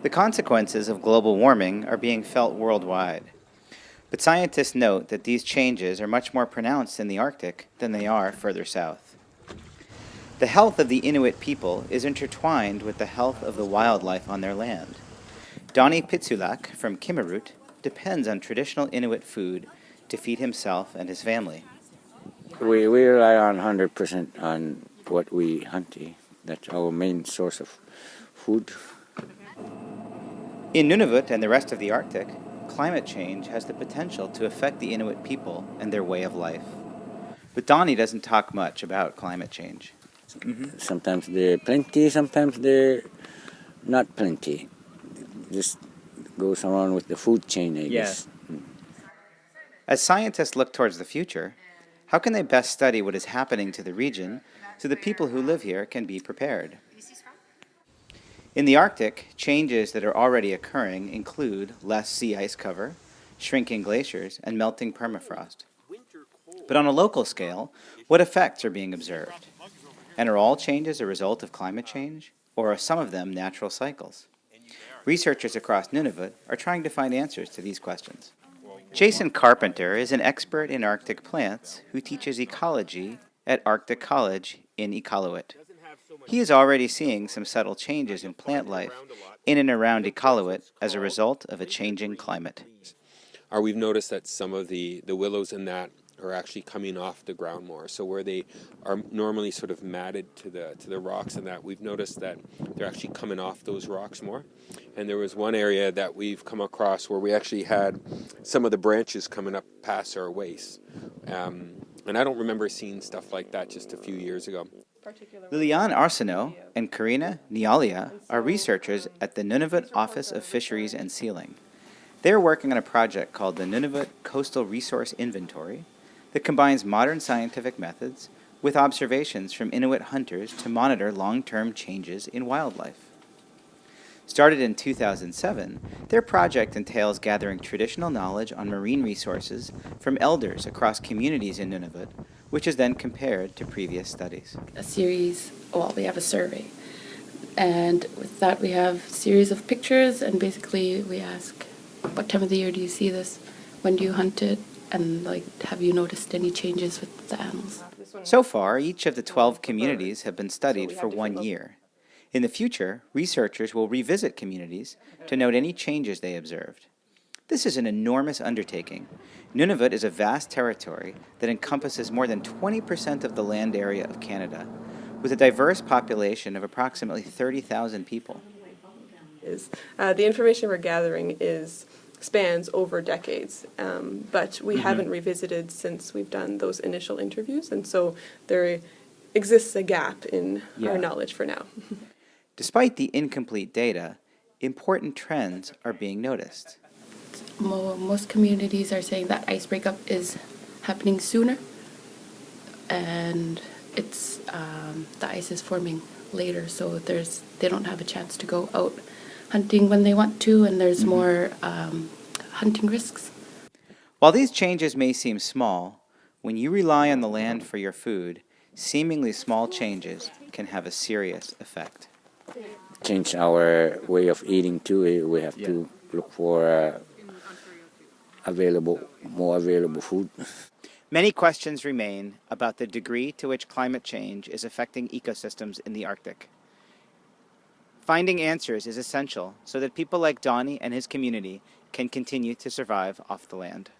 The consequences of global warming are being felt worldwide, but scientists note that these changes are much more pronounced in the Arctic than they are further south. The health of the Inuit people is intertwined with the health of the wildlife on their land. Donnie Pitsulak from Kimmirut depends on traditional Inuit food to feed himself and his family. We rely on 100% on what we hunt. That's our main source of food. In Nunavut and the rest of the Arctic, climate change has the potential to affect the Inuit people and their way of life. But Donnie doesn't talk much about climate change. Sometimes they're plenty, sometimes they're not plenty. Just goes around with the food chain, I guess. As scientists look towards the future, how can they best study what is happening to the region so the people who live here can be prepared? In the Arctic, changes that are already occurring include less sea ice cover, shrinking glaciers, and melting permafrost. But on a local scale, what effects are being observed? And are all changes a result of climate change, or are some of them natural cycles? Researchers across Nunavut are trying to find answers to these questions. Jason Carpenter is an expert in Arctic plants who teaches ecology at Arctic College in Iqaluit. He is already seeing some subtle changes in plant life in and around Iqaluit as a result of a changing climate. We've noticed that some of the willows in that are actually coming off the ground more. So where they are normally sort of matted to the rocks and that, we've noticed that they're actually coming off those rocks more. And there was one area that we've come across where we actually had some of the branches coming up past our waist. And I don't remember seeing stuff like that just a few years ago. Liliane Arsenault and Karina Nialia are researchers at the Nunavut Office of Fisheries and Sealing. They are working on a project called the Nunavut Coastal Resource Inventory that combines modern scientific methods with observations from Inuit hunters to monitor long-term changes in wildlife. Started in 2007, their project entails gathering traditional knowledge on marine resources from elders across communities in Nunavut, which is then compared to previous studies. We have a survey. And with that, we have a series of pictures, and basically we ask, what time of the year do you see this? When do you hunt it? And have you noticed any changes with the animals? So far, each of the 12 communities have been studied for 1 year. In the future, researchers will revisit communities to note any changes they observed. This is an enormous undertaking. Nunavut is a vast territory that encompasses more than 20% of the land area of Canada, with a diverse population of approximately 30,000 people. The information we're gathering spans over decades, but we haven't revisited since we've done those initial interviews, and so there exists a gap in our knowledge for now. Despite the incomplete data, important trends are being noticed. Most communities are saying that ice breakup is happening sooner, and it's the ice is forming later, so they don't have a chance to go out hunting when they want to, and there's more hunting risks. While these changes may seem small, when you rely on the land for your food, seemingly small changes can have a serious effect. Change our way of eating too. We have to look for more available food. Many questions remain about the degree to which climate change is affecting ecosystems in the Arctic. Finding answers is essential so that people like Donnie and his community can continue to survive off the land.